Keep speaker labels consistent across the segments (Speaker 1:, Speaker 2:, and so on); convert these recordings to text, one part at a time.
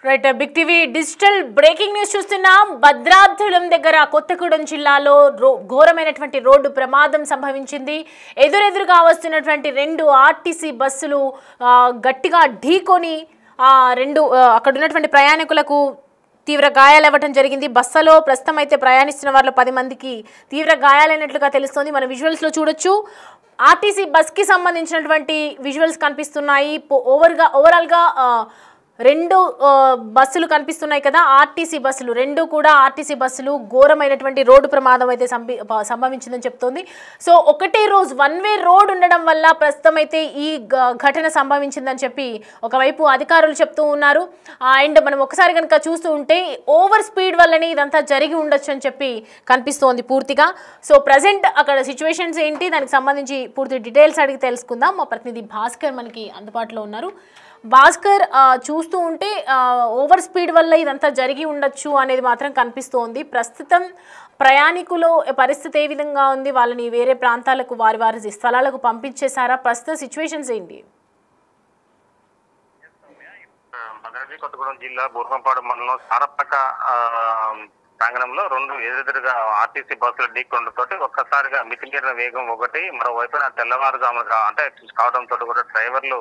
Speaker 1: Right big TV digital breaking news చూస్తున్నాం. భద్రాచలం దగ్గర కొత్తగూడెం జిల్లాలో ఘోరమైనటువంటి రోడ్డు ప్రమాదం సంభవించింది. ఎదురెదురుగా వస్తున్నటువంటి రెండు ఆర్టీసీ బస్సులు గట్టిగా ఢీకొని అక్కడ ఉన్నటువంటి ప్రయాణికులకు తీవ్ర గాయాలవ్వటం జరిగింది. బస్సులో ప్రస్తుతం అయితే ప్రయాణిస్తున్న వారిలో 10 మందికి తీవ్ర గాయాలైనట్లుగా తెలుస్తోంది. మన విజువల్స్లో చూడొచ్చు. ఆర్టీసీ బస్కి సంబంధించినటువంటి విజువల్స్ కనిపిస్తున్నాయి. ఓవరాల్గా రెండు బస్సులు కనిపిస్తున్నాయి కదా, ఆర్టీసీ బస్సులు రెండు కూడా ఆర్టీసీ బస్సులు ఘోరమైనటువంటి రోడ్డు ప్రమాదం అయితే సంభవించిందని చెప్తోంది. సో ఒకటే రోజు వన్ వే రోడ్ ఉండడం వల్ల ప్రస్తుతం అయితే ఈ ఘటన సంభవించిందని చెప్పి ఒకవైపు అధికారులు చెప్తూ ఉన్నారు. అండ్ మనం ఒకసారి కనుక చూస్తూ ఉంటే ఓవర్ స్పీడ్ వల్లనే ఇదంతా జరిగి ఉండొచ్చు అని చెప్పి కనిపిస్తోంది పూర్తిగా. సో ప్రజెంట్ అక్కడ సిచ్యువేషన్స్ ఏంటి, దానికి సంబంధించి పూర్తి డీటెయిల్స్ అడిగి తెలుసుకుందాం. మా ప్రతినిధి భాస్కర్ మనకి అందుబాటులో ఉన్నారు. భాస్కర్, చూస్తూ ఉంటే ఓవర్ స్పీడ్ వల్ల ఇదంతా జరిగి ఉండొచ్చు అనేది మాత్రం కనిపిస్తోంది. ప్రస్తుతం ప్రయాణికులు పరిస్థితి ఏ విధంగా ఉంది? వాళ్ళని వేరే ప్రాంతాలకు వారి స్థలాలకు పంపించేశారా? ప్రస్తుత సిచ్యువేషన్స్ ఏంటి?
Speaker 2: భద్రాద్రి కొత్తగూడెం జిల్లా బూర్గంపాడు మండలం సారపక ప్రాంగణంలో రెండు ఎదురుగా ఆర్టీసీ బస్సులు ఢీకొనడంతో ఒక్కసారిగా మితిమీరిన వేగం ఒకటి, మరోవైపున తెల్లవారుజాముగా అంటే కావడంతో కూడా డ్రైవర్లు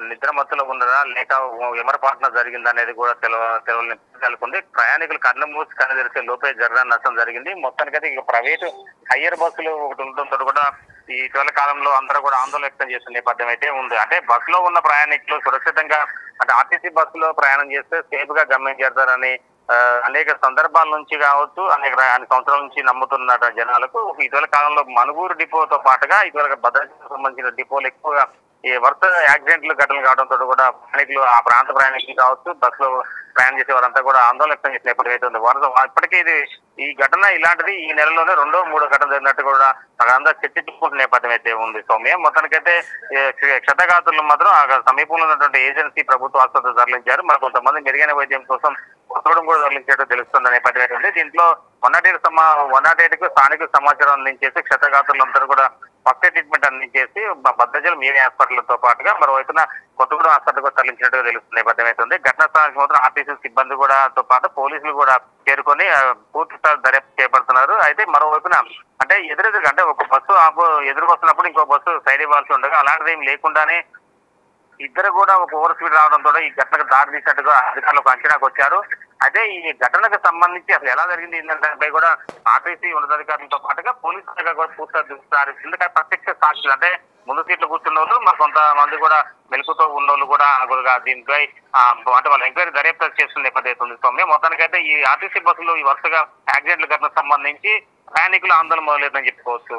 Speaker 2: నిద్ర మత్తులో ఉన్నారా లేక ఎమరపాటున జరిగింది అనేది కూడా తెలుకుంది. ప్రయాణికులు కన్ను మూసి కన్ను తెరిచే లోపే జరగడం నష్టం జరిగింది. మొత్తానికైతే ఇక ప్రైవేటు హయ్యర్ బస్సులు ఒకటి ఉండడంతో కూడా ఈ ఇటీవల కాలంలో అందరూ కూడా ఆందోళన వ్యక్తం చేస్తున్న నేపథ్యం అయితే ఉంది. అంటే బస్సులో ఉన్న ప్రయాణికులు సురక్షితంగా అంటే ఆర్టీసీ బస్సులో ప్రయాణం చేస్తే సేఫ్ గా గమ్యం చేరతారని అనేక సందర్భాల నుంచి కావచ్చు, అనేక సంవత్సరాల నుంచి నమ్ముతున్న జనాలకు ఇటీవల కాలంలో మనుగూరు డిపోతో పాటుగా ఇటీవల భద్రాచలం సంబంధించిన డిపోలు ఎక్కువగా ఈ వరుస యాక్సిడెంట్లు ఘటనలు కావడంతో కూడా ప్రయాణికులు ఆ ప్రాంత ప్రయాణికులు కావచ్చు, బస్సులో ప్రయాణం చేసే వారంతా కూడా ఆందోళన వ్యక్తం చేసిన నేపథ్యం అయితే ఉంది. ఇప్పటికీ ఈ ఘటన ఇలాంటిది ఈ నెలలోనే 2వ 3వ ఘటన జరిగినట్టు కూడా అందరూ చర్చించుకుంటున్న నేపథ్యం అయితే ఉంది. సౌమ్య, మొత్తానికైతే క్షతగాతులు మాత్రం సమీపంలో ఉన్నటువంటి ఏజెన్సీ ప్రభుత్వ ఆసుపత్రి తరలించారు. మరి కొంతమంది మెరుగైన వైద్యం కోసం కొత్తగూడెం కూడా తరలించేట్టు తెలుస్తున్న నేపథ్యం అయితే ఉంది. దీంట్లో 108కు స్థానిక సమాచారం అందించేసి క్షతగాతులందరూ కూడా ఫస్ట్ ట్రీట్మెంట్ అందించేసి భద్రాచలం ఏరియా హాస్పిటల్తో పాటుగా మరోవైపున కొత్తగూడెం హాస్పిటల్ కూడా తరలించినట్టుగా తెలుస్తున్న నేపథ్యం అయితే ఉంది. ఘటనా స్థలానికి మాత్రం ఆర్టీసీ సిబ్బంది కూడా తో పాటు పోలీసులు కూడా చేరుకొని పూర్తి స్థాయి దర్యాప్తు చేపడుతున్నారు. అయితే మరోవైపున అంటే ఎదురెదురుగా అంటే ఒక బస్సు ఎదురుకు వస్తున్నప్పుడు ఇంకో బస్సు సైడ్ ఇవ్వాల్సి ఉండగా అలాంటిది ఏం లేకుండానే ఇద్దరు కూడా ఒక ఓవర్ స్పీడ్ రావడంతో ఈ ఘటనకు దారి తీసినట్టుగా అధికారులు ఒక అంచనాకు వచ్చారు. అయితే ఈ ఘటనకు సంబంధించి అసలు ఎలా జరిగింది ఏంటంటే కూడా ఆర్టీసీ ఉన్నతాధికారులతో పాటుగా పోలీసు శాఖ కూడా పూర్తిగా దృష్టి ఎందుకంటే ప్రత్యక్ష సాక్షులు అంటే ముందు సీట్లు కూర్చున్న వాళ్ళు మరి కొంతమంది కూడా మెలుకుతో ఉన్నోళ్ళు కూడా దీనిపై అంటే వాళ్ళ ఎంక్వైరీ దర్యాప్తు చేస్తున్న నేపథ్యం ఉంది. సౌమ్య, మొత్తానికైతే ఈ ఆర్టీసీ బస్సులు ఈ వరుసగా యాక్సిడెంట్ల ఘటనకు సంబంధించి ప్రయాణికులు ఆందోళన మొదలైందని చెప్పుకోవచ్చు.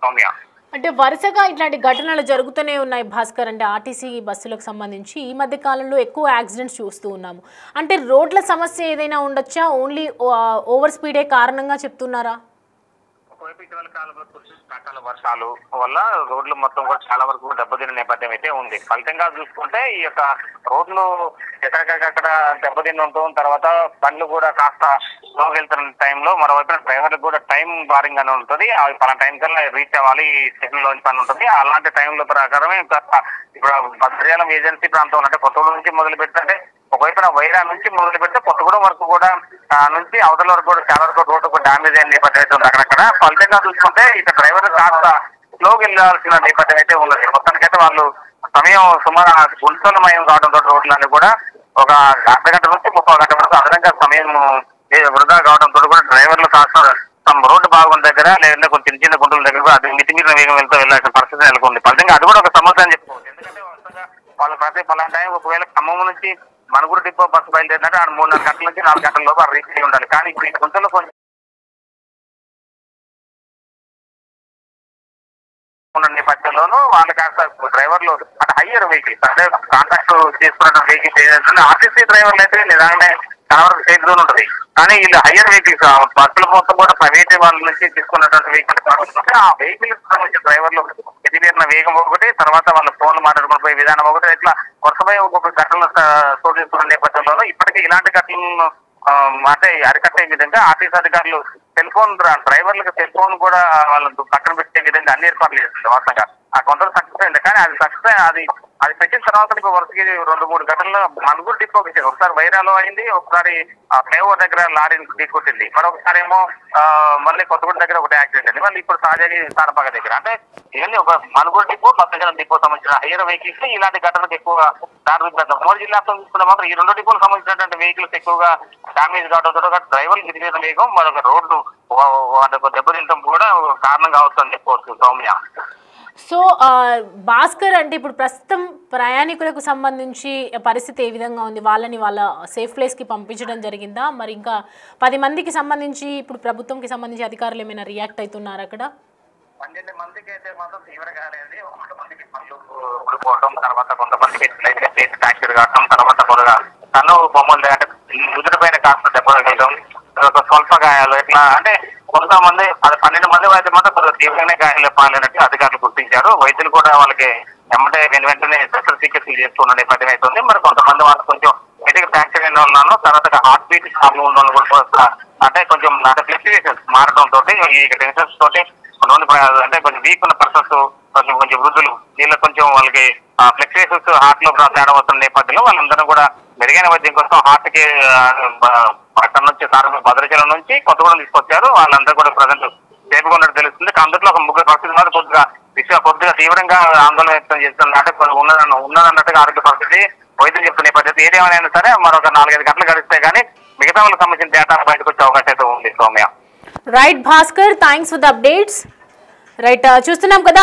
Speaker 2: సౌమ్య,
Speaker 1: అంటే వరుసగా ఇట్లాంటి ఘటనలు జరుగుతూనే ఉన్నాయి భాస్కర్. అంటే ఆర్టీసీ బస్సులకు సంబంధించి ఈ మధ్య కాలంలో ఎక్కువ యాక్సిడెంట్స్ చూస్తూ ఉన్నాము. అంటే రోడ్ల సమస్య ఏదైనా ఉండొచ్చా? ఓన్లీ ఓవర్ స్పీడే కారణంగా చెప్తున్నారా?
Speaker 2: ఒకవైపు ఇటీవల కాలంలో అకాల వర్షాలు వల్ల రోడ్లు మొత్తం కూడా చాలా వరకు దెబ్బతిన్న నేపథ్యం అయితే ఉంది. ఫలితంగా చూసుకుంటే ఈ యొక్క రోడ్లు ఎక్కడికక్కడ దెబ్బతిని ఉంటుంది. తర్వాత బండ్లు కూడా కాస్త స్లోగా వెళ్తున్న టైంలో మరోవైపు డ్రైవర్లకు కూడా టైం బారింగ్ అని ఉంటుంది. పలా టైం కల్లా రీచ్ అవ్వాలి, ఈ స్టేషన్ లోంచి పని ఉంటుంది. అలాంటి టైంలో ప్రకారమే ఇప్పుడు భద్రాచలం ఏజెన్సీ ప్రాంతం అంటే కొత్తగూడెం నుంచి మొదలు పెడితే ఒకవైపున వైరా నుంచి మొదలు పెడితే కొత్తగూడెం వరకు కూడా నుంచి అవతల వరకు కూడా చాలా వరకు రోడ్డు డామేజ్ అయిన నేపథ్యం అయితే ఉంది అక్కడక్కడ. ఫలితంగా చూసుకుంటే ఇక డ్రైవర్ కాస్త స్లోగా వెళ్ళాల్సిన నేపథ్యం అయితే ఉన్నది. మొత్తానికైతే వాళ్ళు సమయం సుమారు గుంతలమయం కావడంతో రోడ్లన్నీ కూడా ఒక అర్ధగంట నుంచి 30 గంటల వరకు అదనంగా సమయం వృధా కావడంతో కూడా డ్రైవర్లు కాస్త తమ రోడ్డు బాగున్న దగ్గర లేదంటే కొంచెం చిన్న గుంటల దగ్గర అది మితిమీరిన వేగం వెళ్తూ వెళ్ళాల్సిన పరిస్థితి నెలకొంది. ఫలితంగా అది కూడా ఒక సమస్య అని చెప్పుకోవచ్చు. ఎందుకంటే వాళ్ళు ప్రతి పలానా టైం ఒకవేళ ఖమ్మం నుంచి మనుగురు డిపో బస్సు బయలుదేరినట్టు 3-4 గంటల నుంచి 4 గంటల లోపు రీచ్ అయ్యి ఉండాలి. కానీ ఇప్పుడు ఈ గుంటలో కొంచెం నేపథ్యంలోనూ వాళ్ళు కాస్త డ్రైవర్లు అంటే హయ్యర్ వెహికల్స్ అంటే కాంట్రాక్ట్ చేసుకున్న వెహికల్స్ ఏదైతే ఆర్టీసీ డ్రైవర్లు అయితే నిజంగానే చాలా వరకు సేఫ్ జోన్ ఉంటుంది. కానీ వీళ్ళు హయ్యర్ వెహికల్స్ బస్సుల మొత్తం కూడా ప్రైవేట్ వాళ్ళ నుంచి తీసుకున్నటువంటి వెహికల్స్ ఆ వెహికల్స్ సంబంధించిన డ్రైవర్లు ఎదిరిన వేగం ఒకటి, తర్వాత వాళ్ళ ఫోన్లు మాట్లాడుకుని పోయే విధానం ఒకటి, ఇట్లా కొత్తపై ఒక్కొక్క ఘటనలు చోటు చేసుకున్న నేపథ్యంలో ఇప్పటికీ ఇలాంటి ఘటనలను అంటే అరికట్టే విధంగా ఆర్టీసీ అధికారులు సెల్ ఫోన్ డ్రైవర్లకు సెల్ ఫోన్ కూడా వాళ్ళకు పక్కన పెట్టే విధంగా అన్ని ఏర్పాట్లు చేస్తుంది. వాస్తవంగా ఆ కంట్రోల్ సక్సెస్ అయింది. కానీ అది సక్సెస్ అది పెట్టిన తర్వాత ఇప్పుడు వరుసకి 2-3 గంటల్లో మనుగురు డిపోకి ఇచ్చింది. ఒకసారి వైరాలో అయింది, ఒకసారి ఆ ఫ్లైఓవర్ దగ్గర లారీ ఢీకొట్టింది, మరొకసారి ఏమో మళ్ళీ కొత్తగూడ దగ్గర ఒకటి యాక్సిడెంట్ అయింది, మళ్ళీ ఇప్పుడు తాజాగా సారపాక దగ్గర. అంటే ఇవన్నీ ఒక మనుగురు డిపో, కొత్తగూడెం డిపో సంబంధించిన హైయర్ వెహికల్స్ ఇలాంటి ఘటనలకు ఎక్కువగా దారితీస్తుంది. 3 జిల్లాతో చూసుకుంటే మాత్రం ఈ 2 డిపోలకు సంబంధించినటువంటి వెహికల్స్ ఎక్కువగా డామేజ్ కావడంతో డ్రైవర్లు మితిమీద వేగం, మరొక రోడ్డు దెబ్బతింటం కూడా కారణం కావచ్చు అని చెప్పుకోవచ్చు సౌమ్య.
Speaker 1: సో భాస్కర్, అంటే ఇప్పుడు ప్రస్తుతం ప్రయాణికులకు సంబంధించి పరిస్థితి ఏ విధంగా ఉంది? వాళ్ళని వాళ్ళ సేఫ్ ప్లేస్కి పంపించడం జరిగిందా? మరి ఇంకా 10 మందికి సంబంధించి ఇప్పుడు ప్రభుత్వంకి సంబంధించి అధికారులు ఏమైనా రియాక్ట్ అవుతున్నారు అక్కడ?
Speaker 2: 12 మందికి అయితే మాత్రం తీవ్రంగా అనేది, 1 మందికి పనులు ఊడిపోవడం, తర్వాత కొంతమందికి ఫ్రాక్చర్ కావడం, తర్వాత కొద్దిగా కన్ను బొమ్మలు అంటే ముదురుపైన కాస్త దెబ్బలు వేయడం, స్వల్ప గాయాలు, ఇట్లా అంటే కొంతమంది 12 మంది అయితే మాత్రం కొద్దిగా తీవ్రంగానే గాయాలు పాలైనట్టు అధికారులు గుర్తించారు. వైద్యులు కూడా వాళ్ళకి వెంటనే శస్త్రచికిత్సలు చేస్తున్న నేపథ్యం అవుతుంది. మరి కొంతమంది వాళ్ళకి కొంచెం మెడికల్ ఫ్రాక్చర్ అయిన ఉన్నాను, తర్వాత హార్ట్ బీట్ ప్రాబ్లం ఉన్న వాళ్ళు కూడా అంటే కొంచెం అంటే ఫ్లక్చుయేషన్స్ మారడం తోటి ఈ టెన్షన్స్ తోటి అంటే కొంచెం వీక్ ఉన్న పర్సన్స్, కొంచెం వృద్ధులు, వీళ్ళకి కొంచెం వాళ్ళకి ఫ్లక్చుయేషన్స్ హార్ట్ లో తేడా వస్తున్న నేపథ్యంలో వాళ్ళందరూ కూడా మెరుగైన వైద్యం కోసం హార్ట్ కి అక్కడ నుంచి భద్రాచలం నుంచి కొత్తగూడెం తీసుకొచ్చారు. వాళ్ళందరూ కూడా ప్రజెంట్ సేఫ్గా ఉన్నట్టు తెలుస్తుంది. అందులో ఒక 3 పరిస్థితి మాత్రం కొద్దిగా తీవ్రంగా ఆందోళన వ్యక్తం చేస్తుంది. అంటే ఉన్నదన్నట్టుగా ఆరోగ్య పరిస్థితి వైద్యులు చెప్తున్న పద్ధతి. ఏదేమైనా సరే మరొక 4-5 గంటలు గడిస్తే కానీ మిగతా వాళ్ళకి సంబంధించిన డేటా బయటకు వచ్చే అవకాశం అయితే ఉంది Soumya.
Speaker 1: Right Bhaskar, thanks for the updates. Right, చూస్తున్నాం కదా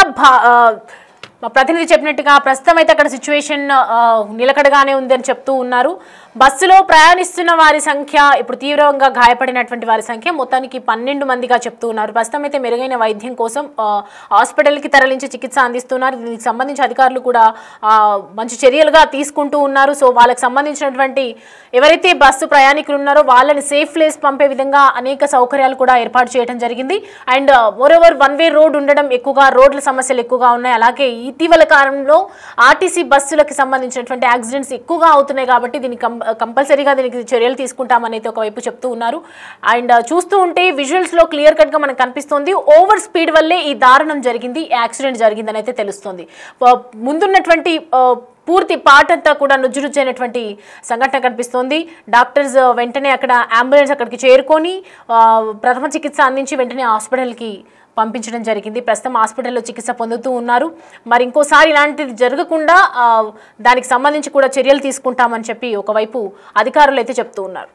Speaker 1: మా ప్రతినిధి చెప్పినట్టుగా ప్రస్తుతం అయితే అక్కడ సిచ్యువేషన్ నిలకడగానే ఉందని చెప్తూ ఉన్నారు. బస్సులో ప్రయాణిస్తున్న వారి సంఖ్య, ఇప్పుడు తీవ్రంగా గాయపడినటువంటి వారి సంఖ్య మొత్తానికి 12 మందిగా చెప్తూ ఉన్నారు. ప్రస్తుతం అయితే మెరుగైన వైద్యం కోసం హాస్పిటల్కి తరలించి చికిత్స అందిస్తున్నారు. దీనికి సంబంధించి అధికారులు కూడా మంచి చర్యలుగా తీసుకుంటూ ఉన్నారు. సో వాళ్ళకి సంబంధించినటువంటి ఎవరైతే బస్సు ప్రయాణికులు ఉన్నారో వాళ్ళని సేఫ్ ప్లేస్ పంపే విధంగా అనేక సౌకర్యాలు కూడా ఏర్పాటు చేయడం జరిగింది. అండ్ మోరోవర్ 1 వే రోడ్ ఉండడం, ఎక్కువగా రోడ్ల సమస్యలు ఎక్కువగా ఉన్నాయి. అలాగే ఇటీవల కాలంలో ఆర్టీసీ బస్సులకు సంబంధించినటువంటి యాక్సిడెంట్స్ ఎక్కువగా అవుతున్నాయి. కాబట్టి దీనికి కంపల్సరీగా దీనికి చర్యలు తీసుకుంటామని అయితే ఒకవైపు చెప్తూ ఉన్నారు. అండ్ చూస్తూ ఉంటే విజువల్స్లో క్లియర్ కట్గా మనకు కనిపిస్తుంది ఓవర్ స్పీడ్ వల్లే ఈ దారుణం జరిగింది, యాక్సిడెంట్ జరిగిందని అయితే తెలుస్తుంది. ముందున్నటువంటి పూర్తి పార్ట్ అంతా కూడా నుజ్జునుజ్జైనటువంటి సంఘటన కనిపిస్తోంది. డాక్టర్స్ వెంటనే అక్కడ అంబులెన్స్ అక్కడికి చేరుకొని ప్రథమ చికిత్స అందించి వెంటనే హాస్పిటల్కి పంపించడం జరిగింది. ప్రస్తుతం హాస్పిటల్లో చికిత్స పొందుతూ ఉన్నారు. మరి ఇంకోసారి ఇలాంటిది జరగకుండా దానికి సంబంధించి కూడా చర్యలు తీసుకుంటామని చెప్పి ఒకవైపు అధికారులు అయితే చెప్తూ ఉన్నారు.